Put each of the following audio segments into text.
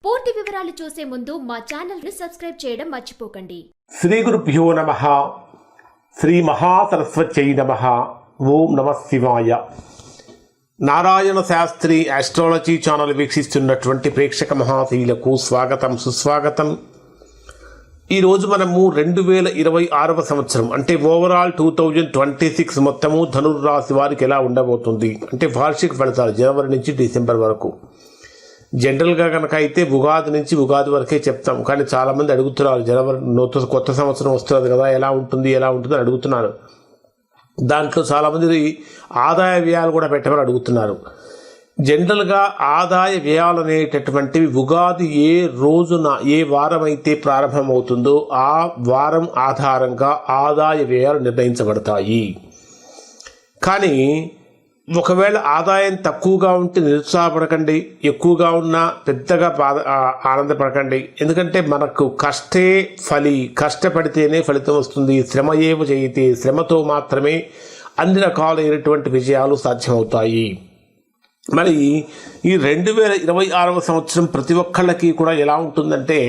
పూర్తి వివరాలు చూసే ముందు మా ఛానల్ ని సబ్స్క్రైబ్ చేయడం మర్చిపోకండి. శ్రీ గురుభ్యో నమః. శ్రీ మహాసరస్వత్యై నమః. ఓం నమః శివాయ. నారాయణ శాస్త్రి ఆస్ట్రాలజీ ఛానల్ వీక్షిస్తున్నటువంటి ప్రేక్షక మహాశీలకు స్వాగతం, సుస్వాగతం. ఈరోజు మనము 2026వ సంవత్సరం అంటే ఓవరాల్ 2026 మొత్తము ధనుర్రాశి వారికి ఎలా ఉండబోతుంది అంటే వార్షిక ఫలితాలు జనవరి నుంచి డిసెంబర్ వరకు. జనరల్గా కనుక అయితే ఉగాది నుంచి ఉగాది వరకే చెప్తాం, కానీ చాలామంది అడుగుతున్నారు జనవరి కొత్త సంవత్సరం వస్తుంది కదా, ఎలా ఉంటుంది అని అడుగుతున్నారు. దాంట్లో చాలామంది ఆదాయ వ్యయాలు కూడా పెట్టమని అడుగుతున్నారు. జనరల్గా ఆదాయ వ్యయాలు అనేటటువంటివి ఉగాది ఏ రోజున ఏ వారం అయితే ప్రారంభమవుతుందో ఆ వారం ఆధారంగా ఆదాయ వ్యయాలు నిర్ణయించబడతాయి. కానీ ఒకవేళ ఆదాయం తక్కువగా ఉంటే నిరుత్సాహపడకండి, ఎక్కువగా ఉన్నా పెద్దగా ఆనందపడకండి. ఎందుకంటే మనకు కష్టే ఫలి, కష్టపడితేనే ఫలితం వస్తుంది. శ్రమ ఏవ చేయితే, శ్రమతో మాత్రమే అన్ని రకాలైనటువంటి విజయాలు సాధ్యమవుతాయి. మరి ఈ 2026వ సంవత్సరం ప్రతి ఒక్కళ్ళకి కూడా ఎలా ఉంటుందంటే,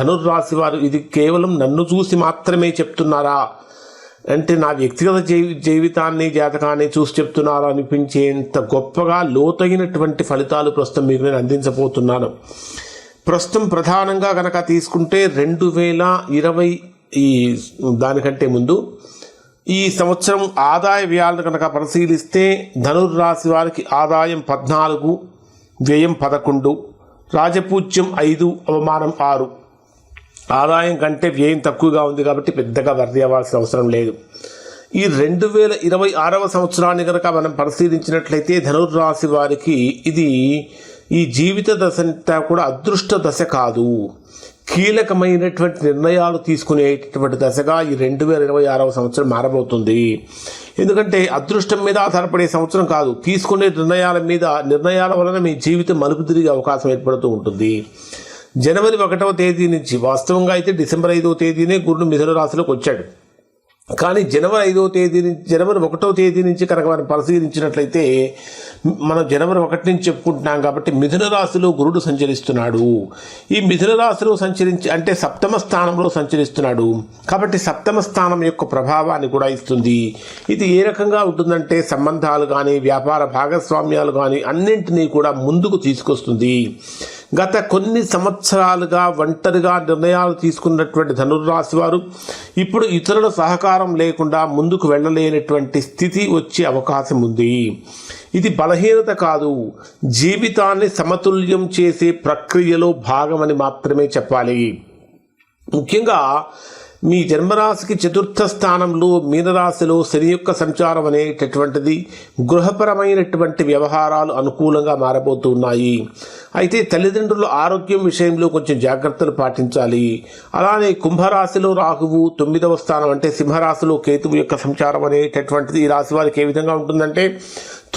ధనుర్రాశి వారు ఇది కేవలం నన్ను చూసి మాత్రమే చెప్తున్నారా అంటే, నా వ్యక్తిగత జీవితాన్ని జాతకాన్ని చూసి చెప్తున్నారా అనిపించేంత గొప్పగా లోతైనటువంటి ఫలితాలు ప్రస్తుతం మీకు నేను అందించబోతున్నాను. ప్రస్తుతం ప్రధానంగా కనుక తీసుకుంటే 2020 దానికంటే ముందు ఈ సంవత్సరం ఆదాయ వ్యయాలను కనుక పరిశీలిస్తే ధనుర్రాశి వారికి ఆదాయం 14, వ్యయం 11, రాజపూజ్యం 5, అవమానం 6. ఆదాయం కంటే వ్యయం తక్కువగా ఉంది కాబట్టి పెద్దగా వర్ది అవ్వాల్సిన అవసరం లేదు. ఈ 2026వ సంవత్సరాన్ని కనుక మనం పరిశీలించినట్లయితే ధనుర్రాశి వారికి ఇది ఈ జీవిత దశ అంతా కూడా అదృష్ట దశ కాదు, కీలకమైనటువంటి నిర్ణయాలు తీసుకునేటటువంటి దశగా ఈ 2026వ సంవత్సరం మారబోతుంది. ఎందుకంటే అదృష్టం మీద ఆధారపడే సంవత్సరం కాదు, తీసుకునే నిర్ణయాల వలన మీ జీవితం మలుపు తిరిగే అవకాశం ఏర్పడుతూ ఉంటుంది. జనవరి 1వ తేదీ నుంచి, వాస్తవంగా అయితే డిసెంబర్ 5వ తేదీనే గురుడు మిథున రాశిలోకి వచ్చాడు, కానీ జనవరి 1వ తేదీ నుంచి కనుక మనం పరిశీలించినట్లయితే మనం జనవరి 1 నుంచి చెప్పుకుంటున్నాం కాబట్టి మిథున రాశిలో గురుడు సంచరిస్తున్నాడు. ఈ మిథున రాశిలో అంటే సప్తమ స్థానంలో సంచరిస్తున్నాడు కాబట్టి సప్తమ స్థానం యొక్క ప్రభావాన్ని కూడా ఇస్తుంది. ఇది ఏ రకంగా ఉంటుందంటే సంబంధాలు కానీ వ్యాపార భాగస్వామ్యాలు కానీ అన్నింటినీ కూడా ముందుకు తీసుకొస్తుంది. గత కొన్ని సంవత్సరాలుగా ఒంటరిగా నిర్ణయాలు తీసుకున్నటువంటి ధనుర్రాశి వారు ఇప్పుడు ఇతరుల సహకారం లేకుండా ముందుకు వెళ్ళలేనటువంటి స్థితి వచ్చే అవకాశం ఉంది. ఇది బలహీనత కాదు, జీవితాన్ని సమతుల్యం చేసే ప్రక్రియలో భాగమని మాత్రమే చెప్పాలి. ముఖ్యంగా మీ జన్మరాశికి 4వ స్థానంలో మీనరాశిలో శని యొక్క సంచారం అనేటటువంటిది గృహపరమైనటువంటి వ్యవహారాలు అనుకూలంగా మారబోతున్నాయి. అయితే తల్లిదండ్రుల ఆరోగ్యం విషయంలో కొంచెం జాగ్రత్తలు పాటించాలి. అలానే కుంభరాశిలో రాహువు 9వ స్థానం అంటే సింహరాశిలో కేతువు యొక్క సంచారం అనేటటువంటిది ఈ రాశి వారికి ఏ విధంగా ఉంటుందంటే,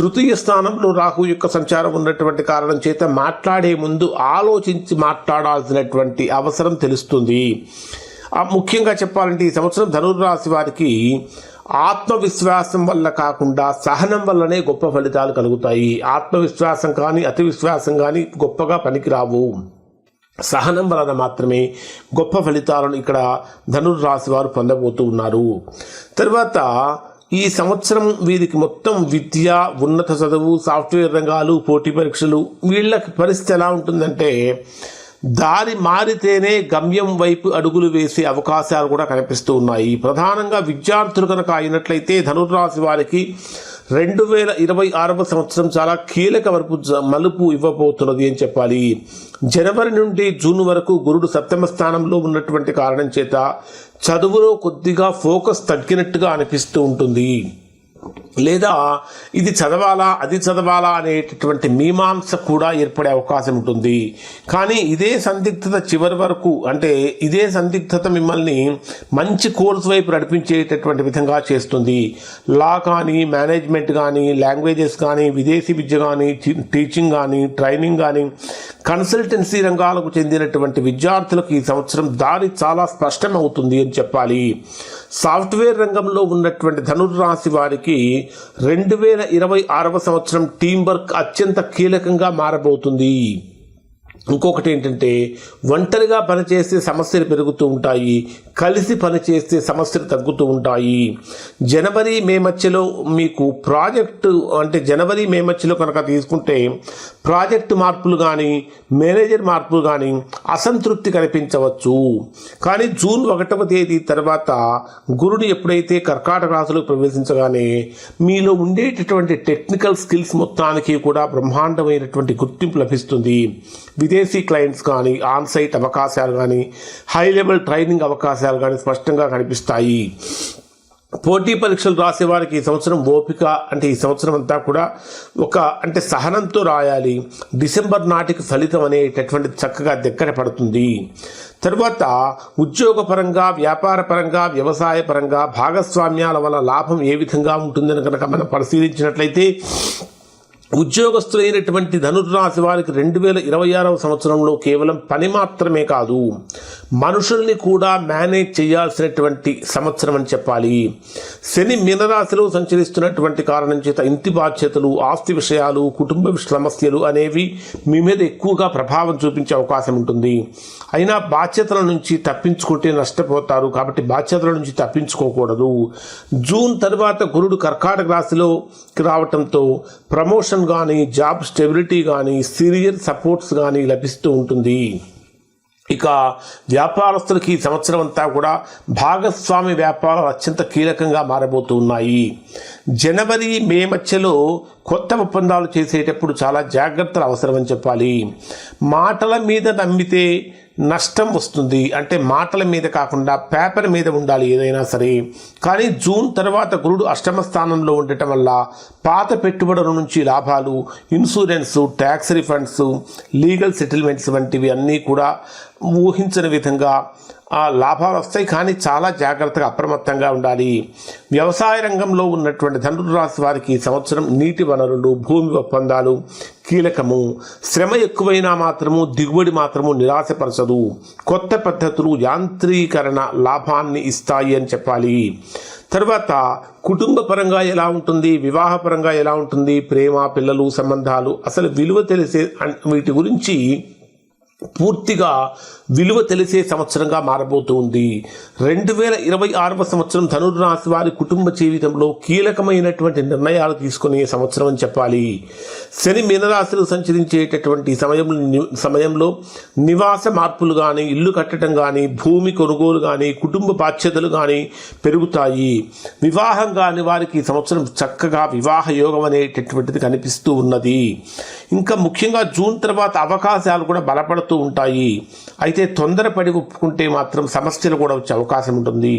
3వ స్థానంలో రాహువు యొక్క సంచారం ఉన్నటువంటి కారణం చేత మాట్లాడే ముందు ఆలోచించి మాట్లాడాల్సినటువంటి అవసరం తెలుస్తుంది. ముఖ్యంగా చెప్పాలంటే ఈ సంవత్సరం ధనుర్రాశి వారికి ఆత్మవిశ్వాసం వల్ల కాకుండా సహనం వల్లనే గొప్ప ఫలితాలు కలుగుతాయి. ఆత్మవిశ్వాసం కానీ అతి విశ్వాసం కానీ గొప్పగా పనికిరావు, సహనం వలన మాత్రమే గొప్ప ఫలితాలను ఇక్కడ ధనుర్రాశి వారు పొందబోతూ ఉన్నారు. తర్వాత ఈ సంవత్సరం వీరికి మొత్తం విద్య, ఉన్నత చదువు, సాఫ్ట్వేర్ రంగాలు, పోటీ పరీక్షలు, వీళ్ళకి పరిస్థితి ఎలా ఉంటుందంటే దారి మారితేనే గమ్యం వైపు అడుగులు వేసే అవకాశాలు కూడా కనిపిస్తూ ఉన్నాయి. ప్రధానంగా విద్యార్థులు కనుక అయినట్లయితే ధనుర్రాశి వారికి 2026వ సంవత్సరం చాలా కీలక మలుపు ఇవ్వబోతున్నది అని చెప్పాలి. జనవరి నుండి జూన్ వరకు గురుడు 7వ స్థానంలో ఉన్నటువంటి కారణం చేత చదువులో కొద్దిగా ఫోకస్ తగ్గినట్టుగా అనిపిస్తూ ఉంటుంది. లేదా ఇది చదవాలా అది చదవాలా అనేటటువంటి మీమాంస కూడా ఏర్పడే అవకాశం ఉంటుంది. కానీ ఇదే సందిగ్ధత చివరి వరకు అంటే ఇదే సందిగ్ధత మిమ్మల్ని మంచి కోర్స్ వైపు నడిపించేటటువంటి విధంగా చేస్తుంది. లా కానీ, మేనేజ్మెంట్ కానీ, లాంగ్వేజెస్ కానీ, విదేశీ విద్య కానీ, టీచింగ్ కానీ, ట్రైనింగ్ కానీ, కన్సల్టెన్సీ రంగాలకు చెందినటువంటి విద్యార్థులకు ఈ సంవత్సరం దారి చాలా స్పష్టమవుతుంది అని చెప్పాలి. సాఫ్ట్వేర్ రంగంలో ఉన్నటువంటి ధనుర్రాశి వారికి 2026వ సంవత్సరం టీం వర్క్ అత్యంత కీలకంగా మారబోతుంది. ఇంకొకటి ఏంటంటే ఒంటరిగా పనిచేస్తే సమస్యలు పెరుగుతూ ఉంటాయి, కలిసి పనిచేస్తే సమస్యలు తగ్గుతూ ఉంటాయి. జనవరి మే మధ్యలో మీకు జనవరి మే మధ్యలో కనుక తీసుకుంటే ప్రాజెక్టు మార్పులు కానీ మేనేజర్ మార్పులు కానీ అసంతృప్తి కనిపించవచ్చు. కానీ జూన్ 1వ తేదీ తర్వాత గురుడు ఎప్పుడైతే కర్కాటక రాశిలో ప్రవేశించగానే మీలో ఉండేటటువంటి టెక్నికల్ స్కిల్స్ మొత్తానికి కూడా బ్రహ్మాండమైనటువంటి గుర్తింపు లభిస్తుంది. విదేశీ క్లయింట్స్ కానీ ఆన్సైట్ అవకాశాలు కానీ హై లెవెల్ ట్రైనింగ్ అవకాశాలు కానీ స్పష్టంగా కనిపిస్తాయి. పోటీ పరీక్షలు రాసేవారికి ఈ సంవత్సరం ఓపిక, ఈ సంవత్సరం అంతా కూడా సహనంతో రాయాలి. డిసెంబర్ నాటికి ఫలితం అనేటటువంటి చక్కగా దగ్గర పడుతుంది. తర్వాత ఉద్యోగపరంగా, వ్యాపారపరంగా, వ్యవసాయ పరంగా భాగస్వామ్యాల వల్ల లాభం ఏ విధంగా ఉంటుందని కనుక మనం పరిశీలించినట్లయితే ఉద్యోగస్తులైనటువంటి ధనుర్రాశి వారికి 2026వ సంవత్సరంలో కేవలం పని మాత్రమే కాదు, మనుషుల్ని కూడా మేనేజ్ చేయాల్సినటువంటి సంవత్సరం అని చెప్పాలి. శని మీనరాశిలో సంచరిస్తున్నటువంటి కారణం చేత ఇంటి బాధ్యతలు, ఆస్తి విషయాలు, కుటుంబ సమస్యలు అనేవి మీ మీద ఎక్కువగా ప్రభావం చూపించే అవకాశం ఉంటుంది. అయినా బాధ్యతల నుంచి తప్పించుకుంటే నష్టపోతారు, కాబట్టి బాధ్యతల నుంచి తప్పించుకోకూడదు. జూన్ తర్వాత గురుడు కర్కాటక రాశిలోకి రావటంతో ప్రమోషన్ కానీ, జాబ్ స్టెబిలిటీ కానీ, సీనియర్ సపోర్ట్స్ కానీ లభిస్తూ ఉంటుంది. ఇక వ్యాపారస్తులకి ఈ సంవత్సరం అంతా కూడా భాగస్వామి వ్యాపారాలు అత్యంత కీలకంగా మారబోతూ ఉన్నాయి. జనవరి మే మధ్యలో కొత్త ఒప్పందాలు చేసేటప్పుడు చాలా జాగ్రత్తలు అవసరమని చెప్పాలి. మాటల మీద నమ్మితే నష్టం వస్తుంది. మాటల మీద కాకుండా పేపర్ మీద ఉండాలి ఏదైనా సరే. కానీ జూన్ తర్వాత గురుడు అష్టమ స్థానంలో ఉండటం వల్ల పాత పెట్టుబడుల నుంచి లాభాలు, insurance, tax refunds, legal settlements వంటివి అన్నీ కూడా ఊహించని విధంగా లాభాలు వస్తాయి. కానీ చాలా జాగ్రత్తగా అప్రమత్తంగా ఉండాలి. వ్యవసాయ రంగంలో ఉన్నటువంటి ధనుర్రాశి వారికి ఈ సంవత్సరం నీటి వనరులు, భూమి ఒప్పందాలు కీలకము. శ్రమ ఎక్కువైనా మాత్రము దిగుబడి మాత్రము నిరాశపరచదు. కొత్త పద్ధతులు యాంత్రీకరణ లాభాన్ని ఇస్తాయి అని చెప్పాలి. తర్వాత కుటుంబ పరంగా ఎలా ఉంటుంది, వివాహపరంగా ఎలా ఉంటుంది, ప్రేమ, పిల్లలు, సంబంధాలు, అసలు విలువ తెలిసే వీటి గురించి పూర్తిగా విలువ తెలిసే సంవత్సరంగా మారబోతూ ఉంది. 2026వ సంవత్సరం ధనుర్రాశి వారి కుటుంబ జీవితంలో కీలకమైనటువంటి నిర్ణయాలు తీసుకునే సంవత్సరం అని చెప్పాలి. శని మీనరాశిలో సంచరించేటటువంటి సమయంలో నివాస మార్పులు కానీ, ఇల్లు కట్టడం కానీ, భూమి కొనుగోలు కానీ, కుటుంబ బాధ్యతలు కానీ పెరుగుతాయి. వివాహం కాని వారికి ఈ సంవత్సరం చక్కగా వివాహ యోగం అనేటటువంటిది కనిపిస్తూ ఉన్నది. ఇంకా ముఖ్యంగా జూన్ తర్వాత అవకాశాలు కూడా బలపడుతూ ఉంటాయి. అయితే తొందరపడి ఒప్పుకుంటే మాత్రం సమస్యలు కూడా వచ్చే అవకాశం ఉంటుంది.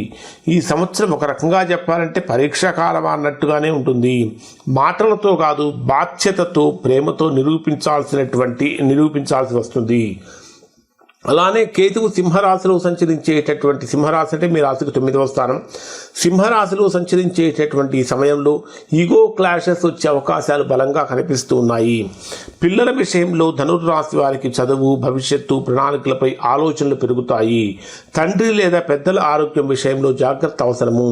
ఈ సంవత్సరం ఒక రకంగా చెప్పాలంటే పరీక్షా కాలం అన్నట్టుగానే ఉంటుంది. మాటలతో కాదు, బాధ్యతతో, ప్రేమతో నిరూపించాల్సి వస్తుంది. అలానే కేతువు సింహరాశిలో సంచరించేటటువంటి, సింహరాశి అంటే మీ రాశికి 9వ స్థానం, సింహరాశిలో సంచరించేటటువంటి సమయంలో ఈగో క్లాషెస్ వచ్చే అవకాశాలు బలంగా కనిపిస్తూ ఉన్నాయి. పిల్లల విషయంలో ధనుర్రాశి వారికి చదువు, భవిష్యత్తు, ప్రణాళికలపై ఆలోచనలు పెరుగుతాయి. తండ్రి లేదా పెద్దల ఆరోగ్యం విషయంలో జాగ్రత్త అవసరము.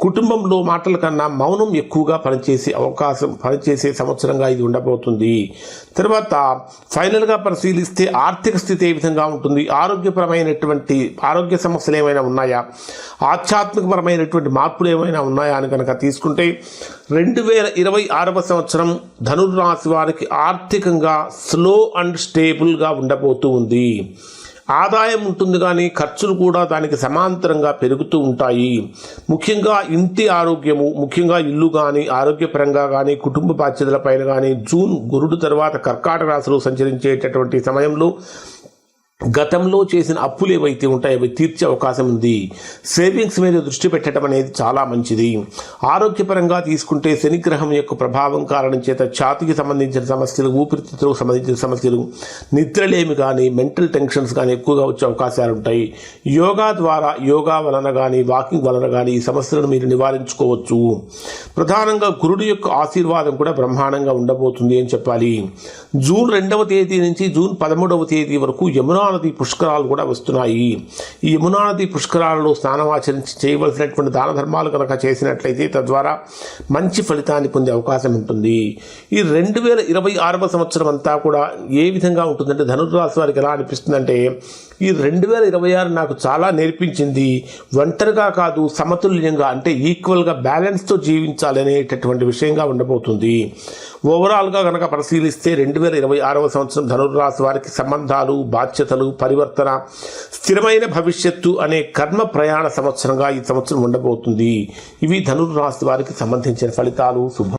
కుటుంబంలో మాటల కన్నా మౌనం ఎక్కువగా పనిచేసే సంవత్సరంగా ఇది ఉండబోతుంది. తర్వాత ఫైనల్గా పరిశీలిస్తే ఆర్థిక స్థితి ఏ విధంగా ఉంటుంది, ఆరోగ్య సమస్యలు ఏమైనా ఉన్నాయా, ఆధ్యాత్మికపరమైనటువంటి మార్పులు ఏమైనా ఉన్నాయా అని కనుక తీసుకుంటే 2026వ సంవత్సరం ధనుర్రాశి వారికి ఆర్థికంగా స్లో అండ్ స్టేబుల్గా ఉండబోతూ ఉంది. ఆదాయం ఉంటుంది కానీ ఖర్చులు కూడా దానికి సమాంతరంగా పెరుగుతూ ఉంటాయి. ముఖ్యంగా ఇంటి ఆరోగ్యము, ముఖ్యంగా ఇల్లు కానీ, ఆరోగ్యపరంగా కానీ, కుటుంబ బాధ్యతలపైన కానీ జూన్ గురుడు తర్వాత కర్కాటక రాశిలో సంచరించేటటువంటి సమయంలో గతంలో చేసిన అప్పులు ఏవైతే ఉంటాయో అవి తీర్చే అవకాశం ఉంది. సేవింగ్స్ మీద దృష్టి పెట్టడం అనేది చాలా మంచిది. ఆరోగ్యపరంగా తీసుకుంటే శనిగ్రహం యొక్క ప్రభావం కారణం చేత ఛాతీకి సంబంధించిన సమస్యలు, ఊపిరితిత్తులకు సంబంధించిన సమస్యలు, నిద్రలేమి కానీ, మెంటల్ టెన్షన్స్ కానీ ఎక్కువగా వచ్చే అవకాశాలు ఉంటాయి. యోగా వలన కానీ, వాకింగ్ వలన కానీ ఈ సమస్యలను మీరు నివారించుకోవచ్చు. ప్రధానంగా గురుడు యొక్క ఆశీర్వాదం కూడా బ్రహ్మాండంగా ఉండబోతుంది అని చెప్పాలి. జూన్ 2వ తేదీ నుంచి జూన్ 13వ తేదీ వరకు యమునా నది పుష్కరాలు కూడా వస్తున్నాయి. ఈ యమునా నది పుష్కరాలలో స్నానమాచరించి చేయవలసినటువంటి దాన ధర్మాలు కనుక చేసినట్లయితే తద్వారా మంచి ఫలితాన్ని పొందే అవకాశం ఉంటుంది. ఈ 2026వ సంవత్సరం అంతా కూడా ఏ విధంగా ఉంటుందంటే ధనుర్రాశి వారికి ఎలా అనిపిస్తుందంటే ఈ 2026 నాకు చాలా నేర్పించింది. ఒంటరిగా కాదు, సమతుల్యంగా అంటే ఈక్వల్గా బ్యాలెన్స్తో జీవించాలి అనేటటువంటి విషయంగా ఉండబోతుంది. ఓవరాల్గా కనుక పరిశీలిస్తే 2026వ సంవత్సరం ధనుర్రాశి వారికి సంబంధాలు, బాధ్యతలు, పరివర్తన, స్థిరమైన భవిష్యత్తు అనే కర్మ ప్రయాణ సంవత్సరంగా ఈ సంవత్సరం ఉండబోతుంది. ఇవి ధనుర్రాశి వారికి సంబంధించిన ఫలితాలు. శుభం.